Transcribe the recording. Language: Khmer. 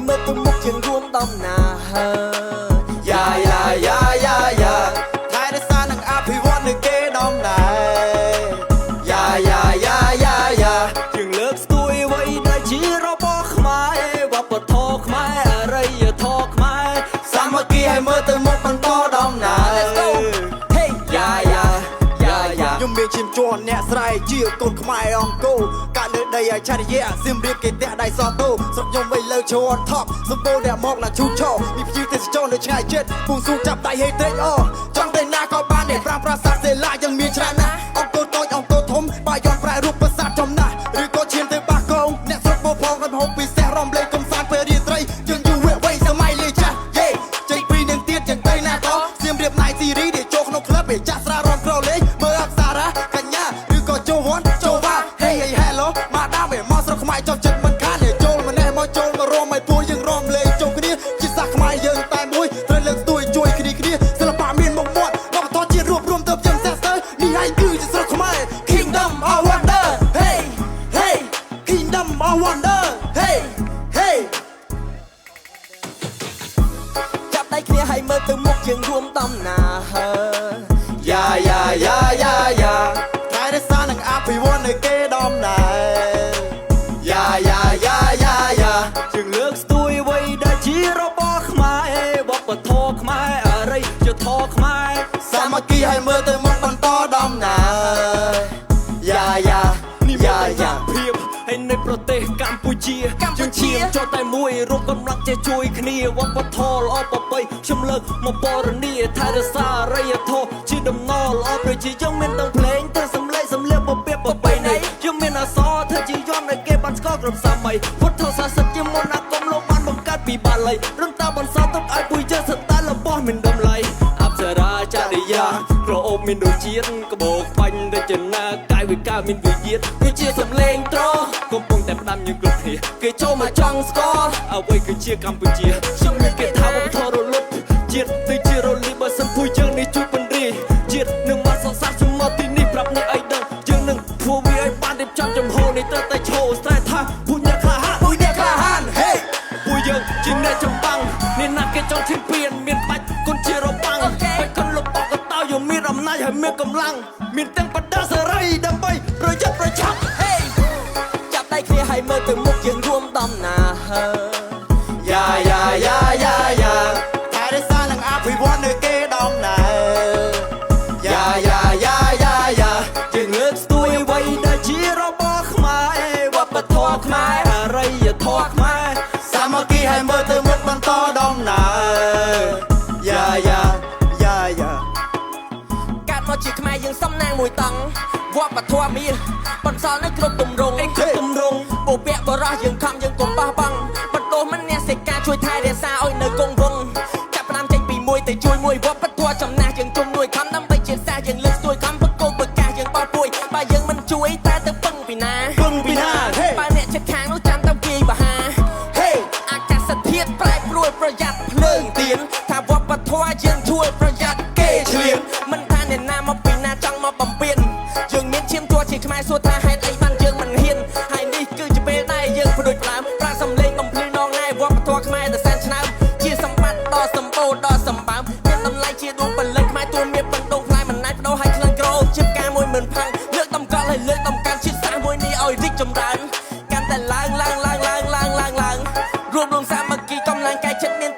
មើលទៅមុខយើងរួមដំណើរយ៉ាថែរក្សានិងអភិវឌ្ឍនៅគេដំណើរយ៉ាយើងលើកស្ទួយអ្វីដែលជារបស់ខ្មែរវប្បធម៌ខ្មែរអរិយធម៌ខ្មែរសាមគ្គីឲ្យមើលទៅមុខបន្តដំណើរ Let's go Hey ខ្ញុំមានឈាមជន់អ្នកស្រែជាកូនខ្មែរអង្គរកាត់លើដីឲ្យឆារិយៈសៀមរាបគេតែដៃសតោស្រុកខ្ញុំវិញលើឈរថប់សម្បូរអ្នកមកណាឈូឈរមានភ្ញៀវទេសចរនៅឆ្ងាយចិត្តពងស៊ូចាប់ដៃហេត្រេកអចង់ទៅណាក៏បានអ្នកប្រាំប្រាសាទសេឡាยังមានច្រើនណាស់អង្គរតូចអង្គរធំបាយ័នប្រែរូបប្រាសាទចំណាស់ឬក៏ឈានទៅបាកងអ្នកស្រុកបោផងកំហុងពិសេសរំលែកកំសាន្តពេលរាត្រីយើងយូរវ័យសម័យលេចាស់យេចេញពីនឹងទៀតយ៉ាងទៅណាក៏សៀមរាបណៃស៊ីរីដែលចូលក្នុងក្លឹបពេលចាក់ស្រារំក្រលេងមើលអប្សរាកញ្ញាឬក៏ជូវ៉ាន់ជូវ៉ា Hey hello មកដល់ពេលមកស្រុកខ្មែរចុះចិត្តមិនខានចូលម្នាក់មកចូលមករំឲ្យពួកយើងរំលែកចូលគ្នាជាសាសខ្មែរយើងតែមួយត្រូវលើកស្ទួយជួយគ្នាសិល្បៈមានមុខមាត់វប្បធម៌ជាតិរួបរวมទៅយើងសេះស្ទើនេះហើយគឺជាស្រុកខ្មែរ Kingdom of Wonder Hey Kingdom of Wonder Hey ចាប់ដៃគ្នាឲ្យមើលទៅមុខយើងរួមដំណើរយ៉ាថែរក្សានិងអភិវឌ្ឍនៅគេដំណើរយ៉ាយើងលើកស្ទួយអ្វីដែលជារបស់ខ្មែរវប្បធម៌ខ្មែរអរិយធម៌ខ្មែរសាមគ្គីឲ្យមើលទៅមុខបន្តដំណើរយ៉ាភាពហើយនៅប្រទេសកម្ពុជាយើងឈាមចុះតែមួយរួមកម្លាំងចេះជួយគ្នាវប្បធម៌ល្អប្រពៃខ្ញុំលើកមកបរនីថែរក្សាអរិយធម៌ជាដំណរល្អប្រជាយើងមានទាំងភ្លេងទាំងសម្លេងសម្លៀកបំពាក់ប្រពៃណីយើងមានអក្សរធ្វើជាយន្តឲ្យគេបានស្គាល់គ្រប់សម័យពុទ្ធសាសនាជាមន្តអាគមលោកបានបង្កើតពីបាលីរំតាបន្សល់ទុកឲ្យពួកយើងសតែរបស់មានតម្លៃអប្សរាចរិយាក្រអូបមានដូចជាតិកបោកបាញ់រចនាកាយវិការមានវិញ្ញាណគឺជាសម្លេងត្រកំពុងតែផ្ដាំយើងគ្រប់គ្នាគេចូលមកចង់ស្គាល់អ្វីគឺជាកម្ពុជាខ្ញុំមានគេថាវប្បធម៌រលត់ជាតិទៅជារលីបើសិនពួកយើងនេះជួយបណ្រីជាតិនឹងមកសរសើរជំនន់ទីនេះប្រាប់អ្នកឲ្យដឹងយើងនឹងធ្វើវាឲ្យបានរៀបចំចំហនេះត្រូវតែឈរស្រែថាពួកអ្នកក្លាហានហេពួកយើងជាអ្នកចម្បាំងអ្នកណាគេចង់ឈានពៀនមានបាច់គុនជារបាំងបាច់គុនលុបបកតោយើងមានអំណាចហើយមានកម្លាំងមានទាំងបដាសេរីដើម្បីប្រយុទ្ធប្រឆាំងហេចាប់ដៃគ្នាឲ្យមើលទៅមុខយើងរួមដំណើរយ៉ាថែរក្សានិងអភិវឌ្ឍនៅគេដំណើរយ៉ាយើងលើកស្ទួយអ្វីដែលជារបស់ខ្មែរវប្បធម៌ខ្មែរអរិយធម៌ខ្មែរសាមគ្គីឲ្យមើលទៅមុខបន្តដំណើរយ៉ាកាត់មកជាខ្មែរយើងសំណាងមួយតង់វប្បធម៌មានបន្សល់នៅគ្រប់ទម្រង់ពុពាក់បរោះយើងខំយើងកុំបោះបង់បន្ទោសមនសិការជួយថែរក្សាឲ្យនៅគង់វង្សចាប់ផ្ដើមចេញពីមួយទៅជួយមួយវប្បធម៌ចំណាស់យើងជុំនួយខំដើម្បីជាតិសាសយើងលើកស្ទួយខំបកគោបកាសយើងបោះពួយបើយើងមិនជួយតែទៅពឹងពីណាបើអ្នកចិត្តខាងនោះចាំទៅគីបហាអាកាសធាតុប្រែប្រួលប្រយ័ត្នភ្លើងទៀនថាវប្បធម៌យើងជួយប្រយ័ត្នគេឆ្លៀនមិនថាអ្នកណាមកពីណាចង់មកបំពេញយើងមានឈាមជ័រជាខ្មែរសួរថាហេតុអីបានយើងមិនហ៊ានហើយនេះគឺជាពេលដែលយើងប្រដូចផ្ដើមប្រាសំលេងបំភ្លឺដងណែវប្បធម៌ខ្មែរដែលសែនឆ្នើមជាសម្បត្តិដ៏សម្បូរដ៏សម្បើមមានតម្លៃជាដួងពលិតខ្មែរទួមានបណ្ដងផ្លែមិនណាច់បដោឲ្យក្លិនក្រអូបជាផ្កាមួយមិនផាំងលើកតម្កល់ឲ្យលើកតម្កើងជាតិសាសន៍មួយនេះឲ្យរីកចម្រើនកាន់តែឡើងរួមសាមគ្គីកម្លាំងកាយចិត្តមាន